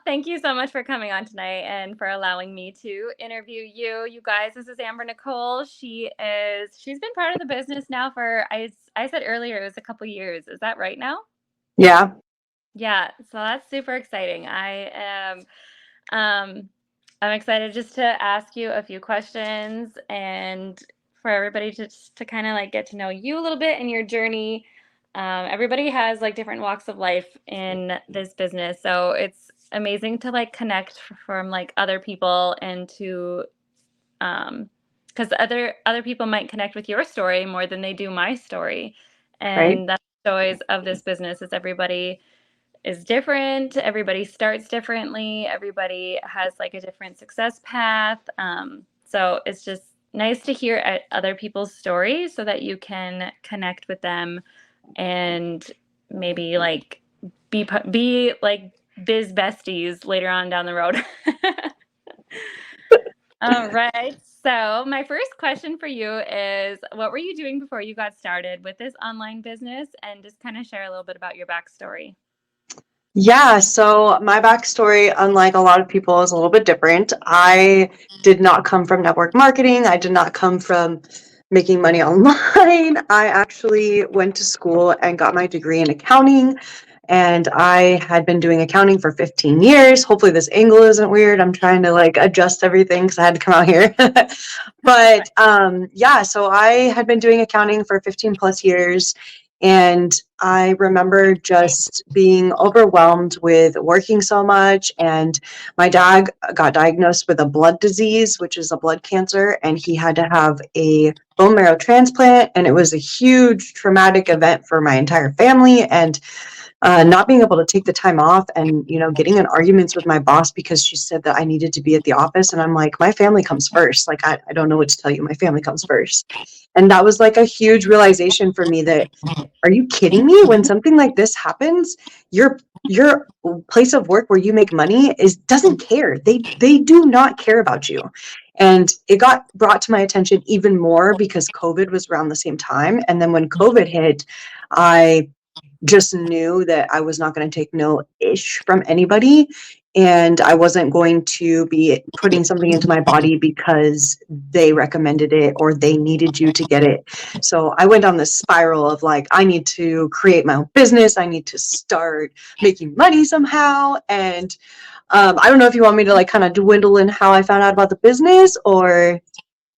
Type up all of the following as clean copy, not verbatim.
thank you so much for coming on tonight and for allowing me to interview you. You guys, this is Amber Nicole. She's been part of the business now for I said earlier it was a couple years. Is that right now? Yeah. Yeah, so that's super exciting. Um I'm excited just to ask you a few questions and for everybody to kind of like get to know you a little bit and your journey. Everybody has like different walks of life in this business, so it's amazing to like connect from like other people and to because other people might connect with your story more than they do my story, Right. and that's the joys of this business is everybody is different. Everybody starts differently. Everybody has like a different success path. So it's just nice to hear other people's stories so that you can connect with them and maybe like be like biz besties later on down the road. All right. So my first question for you is, what were you doing before you got started with this online business? And just kind of share a little bit about your backstory. Yeah, so my backstory, unlike a lot of people, is a little bit different. I did not come from network marketing. I did not come from making money online. I actually went to school and got my degree in accounting, and I had been doing accounting for 15 years. Hopefully this angle isn't weird. I'm trying to like adjust everything because I had to come out here. But yeah, so I had been doing accounting for 15 plus years. And I remember just being overwhelmed with working so much. And my dad got diagnosed with a blood disease, which is a blood cancer, and he had to have a bone marrow transplant. And it was a huge traumatic event for my entire family. And not being able to take the time off and getting in arguments with my boss because she said that I needed to be at the office, and I'm like, my family comes first. Like, I don't know what to tell you, my family comes first. And that was like a huge realization for me that, are you kidding me? When something like this happens, your place of work where you make money is doesn't care. They do not care about you. And it got brought to my attention even more because COVID was around the same time. And then when COVID hit, I just knew that I was not going to take no ish from anybody. And I wasn't going to be putting something into my body because they recommended it or they needed you to get it. So I went on this spiral of like, I need to create my own business. I need to start making money somehow. And I don't know if you want me to like kind of dwindle in how I found out about the business or.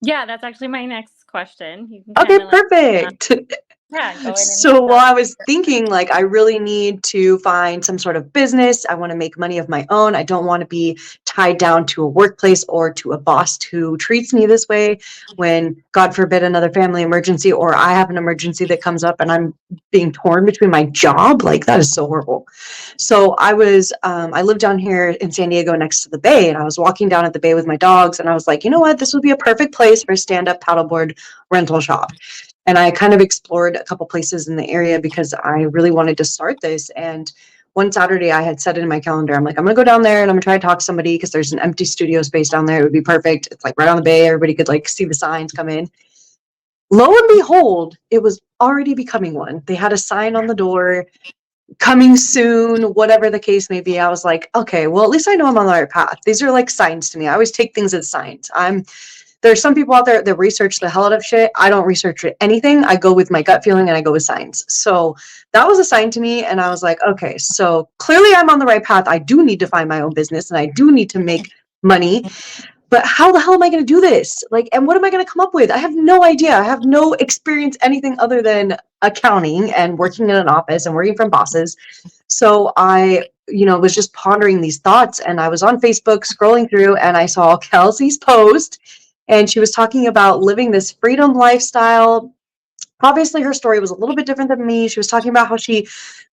Yeah, that's actually my next question. You can Okay, kind of like, perfect. yeah, go in and So while tell. I was thinking, like, I really need to find some sort of business. I want to make money of my own. I don't want to be tied down to a workplace or to a boss who treats me this way when, God forbid, another family emergency or I have an emergency that comes up and I'm being torn between my job. Like, that is so horrible. So I lived down here in San Diego next to the bay, and I was walking down at the bay with my dogs, and I was like, you know what? This would be a perfect place for a stand-up paddleboard rental shop. And I kind of explored a couple places in the area because I really wanted to start this. And one Saturday I had set it in my calendar. I'm like, I'm gonna go down there and I'm gonna try to talk to somebody because there's an empty studio space down there. It would be perfect. It's like right on the bay. Everybody could like see the signs come in. Lo and behold, it was already becoming one. They had a sign on the door, coming soon, whatever the case may be. I was like, okay, well, at least I know I'm on the right path. These are like signs to me. I always take things as signs. There's some people out there that research the hell out of shit. I don't research anything. I go with my gut feeling and I go with signs. So that was a sign to me. And I was like, okay, so clearly I'm on the right path. I do need to find my own business and I do need to make money. But how the hell am I going to do this? Like, and what am I going to come up with? I have no idea. I have no experience, anything other than accounting and working in an office and working from bosses. So I, was just pondering these thoughts, and I was on Facebook scrolling through and I saw Kelsey's post, and she was talking about living this freedom lifestyle. Obviously her story was a little bit different than me. She was talking about how she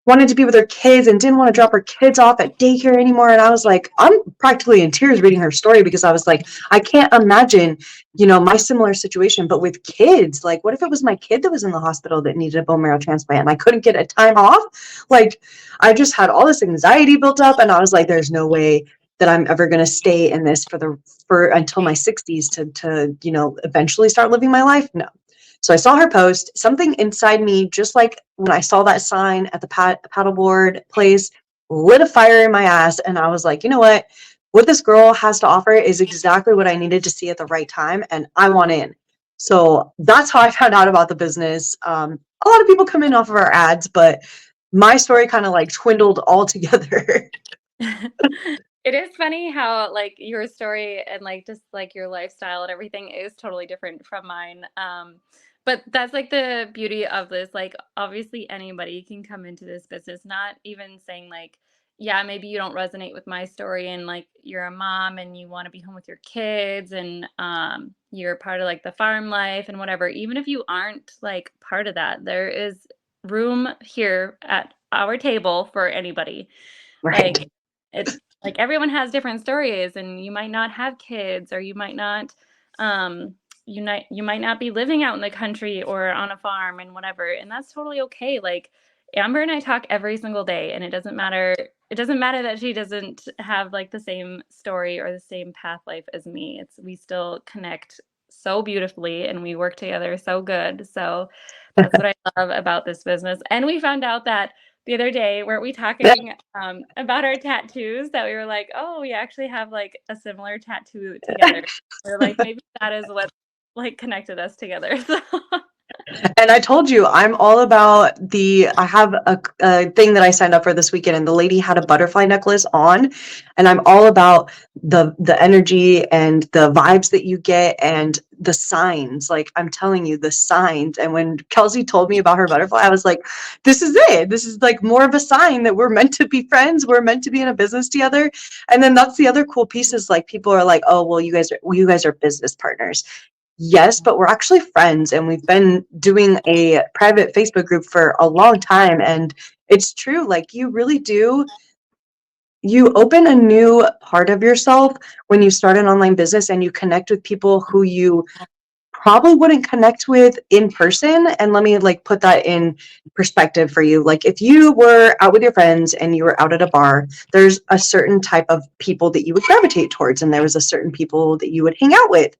wanted to be with her kids and didn't want to drop her kids off at daycare anymore. And I was like, I'm practically in tears reading her story because I was like, I can't imagine, my similar situation, but with kids. Like, what if it was my kid that was in the hospital that needed a bone marrow transplant and I couldn't get a time off? Like, I just had all this anxiety built up, and I was like, there's no way that I'm ever going to stay in this for until my 60s to eventually start living my life. No. So I saw her post. Something inside me, just like when I saw that sign at the paddleboard place, lit a fire in my ass. And I was like, you know what this girl has to offer is exactly what I needed to see at the right time. And I want in. So that's how I found out about the business. A lot of people come in off of our ads, but my story kind of like dwindled all together. It is funny how like your story and like just like your lifestyle and everything is totally different from mine. But that's like the beauty of this. Like obviously anybody can come into this business, not even saying like, yeah, maybe you don't resonate with my story and like you're a mom and you want to be home with your kids and you're part of like the farm life and whatever. Even if you aren't like part of that, there is room here at our table for anybody. Right. Like it's like everyone has different stories and you might not have kids or you might not um you might not be living out in the country or on a farm and whatever, and that's totally okay. Like Amber and I talk every single day and it doesn't matter that she doesn't have like the same story or the same path life as me. It's we still connect so beautifully and we work together so good. So that's what I love about this business. And we found out that the other day, weren't we talking about our tattoos? That we were like, oh, we actually have like a similar tattoo together. We're like, maybe that is what like connected us together. So And I told you, I'm all about I have a thing that I signed up for this weekend, and the lady had a butterfly necklace on, and I'm all about the energy and the vibes that you get and the signs. Like I'm telling you, the signs. And when Kelsey told me about her butterfly, I was like, this is it. This is like more of a sign that we're meant to be friends. We're meant to be in a business together. And then that's the other cool piece is like people are like, oh, well, you guys are business partners. Yes, but we're actually friends and we've been doing a private Facebook group for a long time. And it's true, like you really do, you open a new part of yourself when you start an online business and you connect with people who you probably wouldn't connect with in person. And let me like put that in perspective for you. Like if you were out with your friends and you were out at a bar, there's a certain type of people that you would gravitate towards, and there was a certain people that you would hang out with.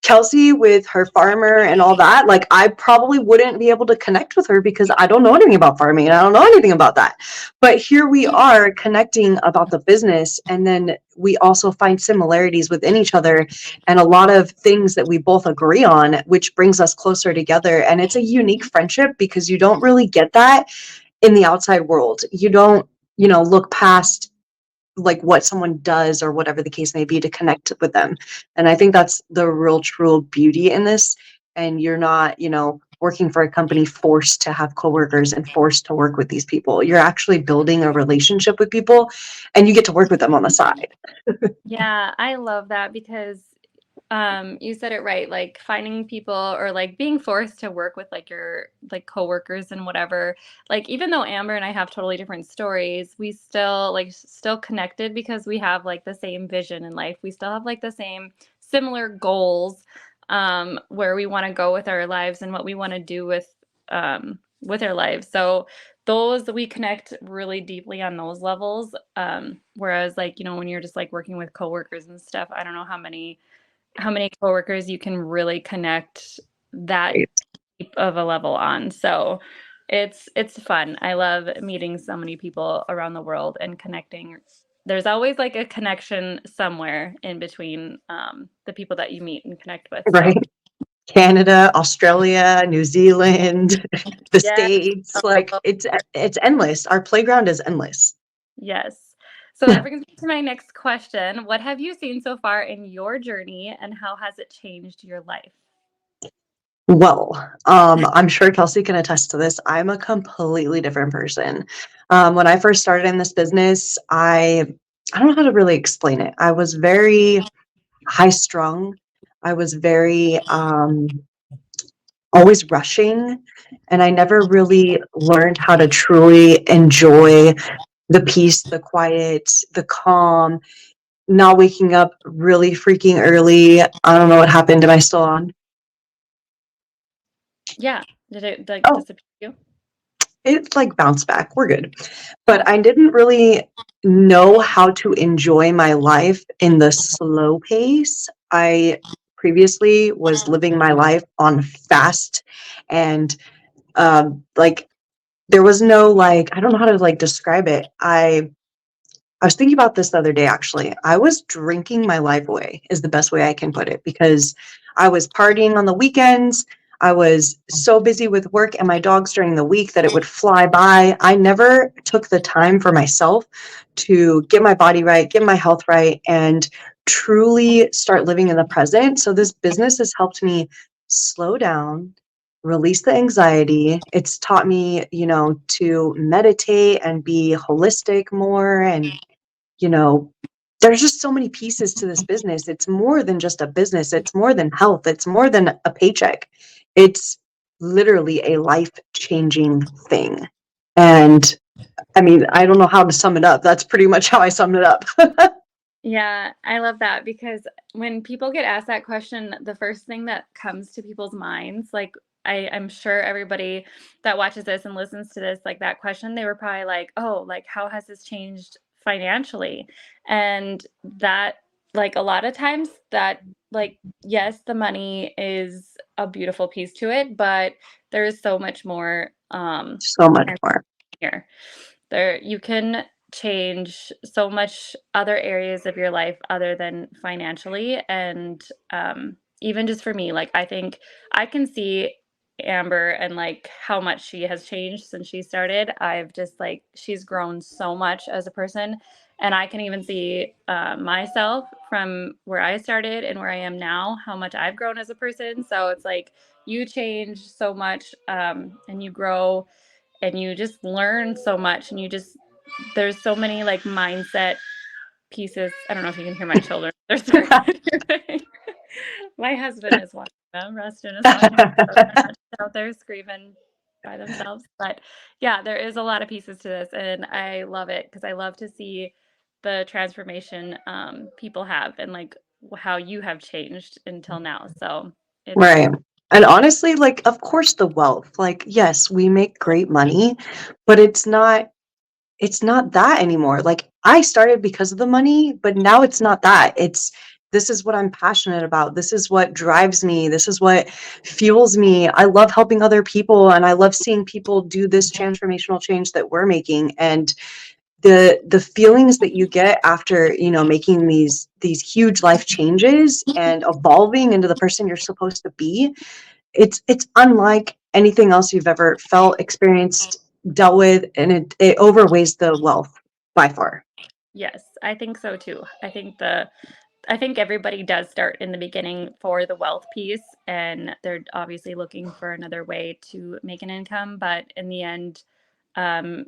Kelsey with her farmer and all that, like I probably wouldn't be able to connect with her because I don't know anything about farming and I don't know anything about that. But here we are connecting about the business, and then we also find similarities within each other and a lot of things that we both agree on, which brings us closer together. And it's a unique friendship because you don't really get that in the outside world. You don't, look past like what someone does or whatever the case may be to connect with them. And I think that's the real true beauty in this. And you're not, working for a company forced to have coworkers and forced to work with these people. You're actually building a relationship with people and you get to work with them on the side. yeah, I love that because you said it right, like finding people or like being forced to work with like your like coworkers and whatever. Like even though Amber and I have totally different stories, we still like still connected because we have like the same vision in life. We still have like the same similar goals where we want to go with our lives and what we want to do with our lives. So those we connect really deeply on those levels. Whereas like, you know, when you're just like working with coworkers and stuff, I don't know how many coworkers you can really connect that Right. deep of a level on. So it's fun. I love meeting so many people around the world and connecting. There's always like a connection somewhere in between the people that you meet and connect with. So Right. Canada, Australia, New Zealand, the yes, States, like it's endless. Our playground is endless. yes. So that brings me to my next question. What have you seen so far in your journey and how has it changed your life? Well, I'm sure Kelsey can attest to this. I'm a completely different person. When I first started in this business, I don't know how to really explain it. I was very high strung. I was very always rushing, and I never really learned how to truly enjoy the peace, the quiet, the calm, not waking up really freaking early. I don't know what happened. Am I still on? Yeah. Did it like Oh, disappear? it's like bounce back. We're good. But I didn't really know how to enjoy my life in the slow pace. I previously was living my life on fast and like there was no like, I don't know how to like describe it. I was thinking about this the other day, actually. I was drinking my life away, is the best way I can put it, because I was partying on the weekends. I was so busy with work and my dogs during the week that it would fly by. I never took the time for myself to get my body right, get my health right, and truly start living in the present. So, this business has helped me slow down, release the anxiety. It's taught me, to meditate and be holistic more, and you know, there's just so many pieces to this business. It's more than just a business. It's more than health. It's more than a paycheck. It's literally a life-changing thing. And I mean, I don't know how to sum it up. That's pretty much how I summed it up. Yeah, I love that because when people get asked that question, the first thing that comes to people's minds, like I'm sure everybody that watches this and listens to this, like that question, they were probably like, oh, like how has this changed financially? And that, like a lot of times, that, like, yes, the money is a beautiful piece to it, but there is so much more So much more. here. There you can change so much other areas of your life other than financially. And even just for me, like I think I can see Amber and like how much she has changed since she started. I've just like she's grown so much as a person. And I can even see myself from where I started and where I am now, how much I've grown as a person. So it's like you change so much and you grow and you just learn so much and you just there's so many like mindset pieces. I don't know if you can hear my children. They're screaming. My husband is watching them. Rustin is watching them. So they're not just out there screaming by themselves. But yeah, there is a lot of pieces to this, and I love it because I love to see the transformation people have and like how you have changed until now. So it's Right. And honestly, like, of course, the wealth, like, yes, we make great money, but it's not that anymore. Like, I started because of the money, but now it's not that. It's this is what I'm passionate about. This is what drives me. This is what fuels me. I love helping other people and I love seeing people do this transformational change that we're making. And the feelings that you get after, making these huge life changes and evolving into the person you're supposed to be, it's unlike anything else you've ever felt, experienced, dealt with, and it overweighs the wealth by far. yes, I think so too. I think everybody does start in the beginning for the wealth piece, and they're obviously looking for another way to make an income. But in the end, um,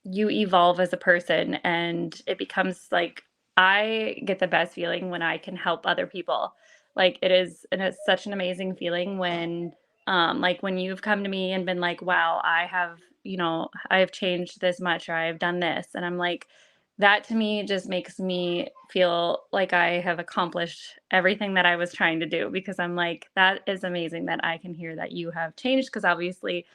you evolve as a person, and it becomes like I get the best feeling when I can help other people. Like it is, and it's such an amazing feeling when, like when you've come to me and been like, "Wow, I have, I have changed this much, or I have done this," and I'm like, that to me just makes me feel like I have accomplished everything that I was trying to do because I'm like, that is amazing that I can hear that you have changed because obviously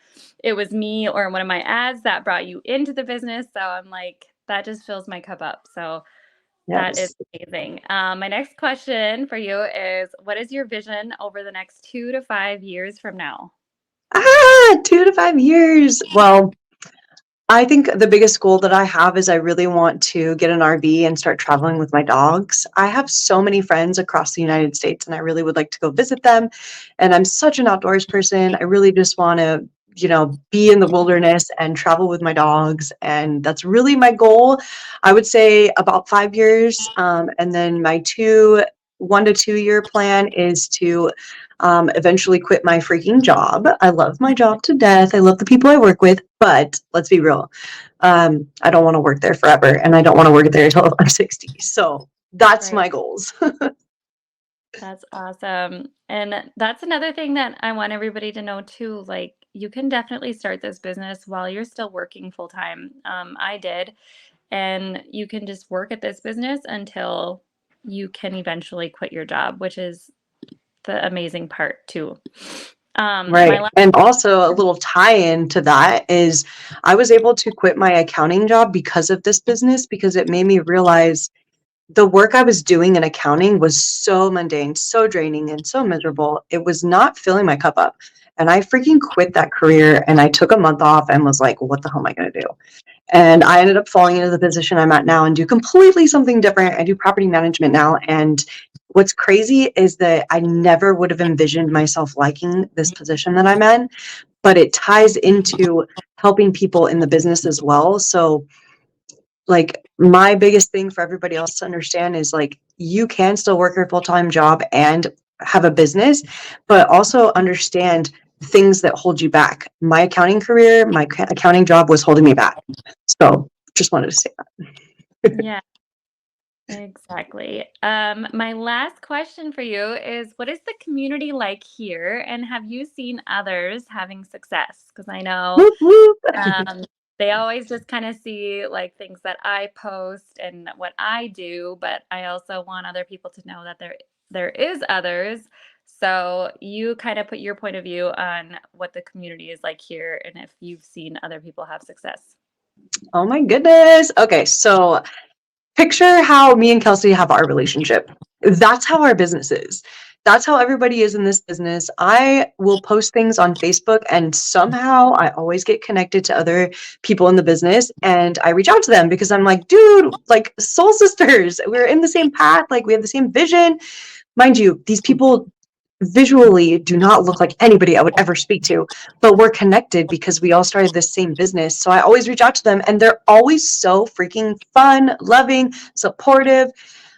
it was me or one of my ads that brought you into the business. So I'm like, that just fills my cup up. So that is Yes. amazing. My next question for you is what is your vision over the next 2 to 5 years from now? 2 to 5 years. Well, I think the biggest goal that I have is I really want to get an RV and start traveling with my dogs. I have so many friends across the United States and I really would like to go visit them. And I'm such an outdoors person. I really just want to, be in the wilderness and travel with my dogs. And that's really my goal. I would say about 5 years. And then my 1 to 2 year plan is to eventually quit my freaking job. I love my job to death. I love the people I work with, but let's be real. I don't want to work there forever, and I don't want to work there until I'm 60. So that's Right. my goals. That's awesome. And that's another thing that I want everybody to know too. Like, you can definitely start this business while you're still working full time. I did. And you can just work at this business until you can eventually quit your job, which is the amazing part too. My Right. last, And also, a little tie in to that is I was able to quit my accounting job because of this business because it made me realize the work I was doing in accounting was so mundane, so draining, and so miserable. It was not filling my cup up. And I freaking quit that career and I took a month off and was like, what the hell am I going to do? And I ended up falling into the position I'm at now and do completely something different. I do property management now. And what's crazy is that I never would have envisioned myself liking this position that I'm in, but it ties into helping people in the business as well. So like my biggest thing for everybody else to understand is like you can still work your full-time job and have a business, but also understand things that hold you back. My accounting career, my accounting job was holding me back. So just wanted to say that. Yeah, exactly. My last question for you is, what is the community like here, and have you seen others having success? Because I know Whoop, whoop. they always just kind of see like things that I post and what I do, but I also want other people to know that there is others. So you kind of put your point of view on what the community is like here, and if you've seen other people have success. Oh my goodness. Okay, so picture how me and Kelsey have our relationship. That's how our business is. That's how everybody is in this business. I will post things on Facebook and somehow I always get connected to other people in the business and I reach out to them because I'm like, dude, like soul sisters, we're in the same path, like we have the same vision. Mind you, these people visually do not look like anybody I would ever speak to, but we're connected because we all started this same business. So I always reach out to them and they're always so freaking fun, loving, supportive.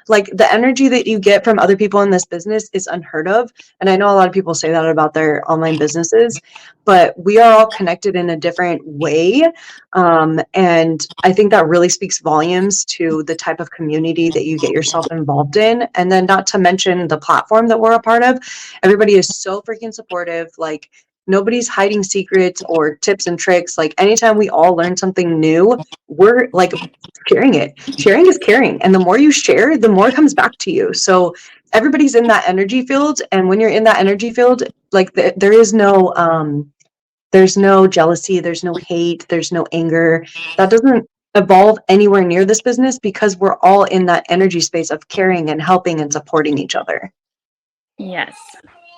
Like the energy that you get from other people in this business is unheard of. And I know a lot of people say that about their online businesses, but we are all connected in a different way. And I think that really speaks volumes to the type of community that you get yourself involved in. And then not to mention the platform that we're a part of. Everybody is so freaking supportive. Like nobody's hiding secrets or tips and tricks. Like anytime we all learn something new, we're like sharing it. Sharing is caring. And the more you share, the more comes back to you. So everybody's in that energy field. And when you're in that energy field, like there's no jealousy, there's no hate, there's no anger. That doesn't evolve anywhere near this business because we're all in that energy space of caring and helping and supporting each other. Yes.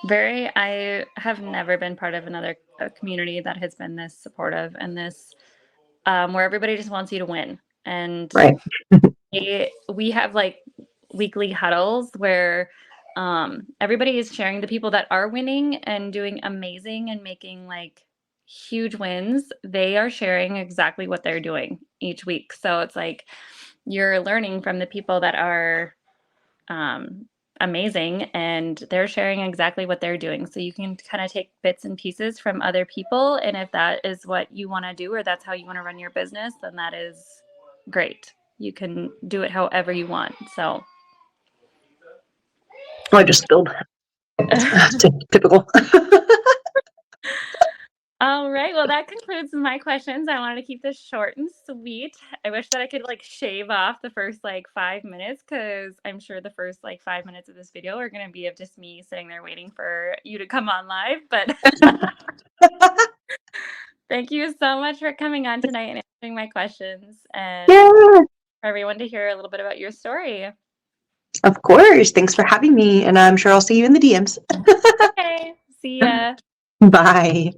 Very. I have never been part of another community that has been this supportive and this where everybody just wants you to win. And Right. we have like weekly huddles where everybody is sharing the people that are winning and doing amazing and making like huge wins. They are sharing exactly what they're doing each week. So it's like you're learning from the people that are um, amazing and they're sharing exactly what they're doing. So you can kind of take bits and pieces from other people. And if that is what you want to do or that's how you want to run your business, then that is great. You can do it however you want. So Oh, I just spilled. Typical. all right. Well, that concludes my questions. I wanted to keep this short and sweet. I wish that I could like shave off the first like 5 minutes because I'm sure the first like 5 minutes of this video are going to be of just me sitting there waiting for you to come on live. But thank you so much for coming on tonight and answering my questions and Yeah, for everyone to hear a little bit about your story. of course. Thanks for having me. And I'm sure I'll see you in the DMs. Okay. See ya. Bye.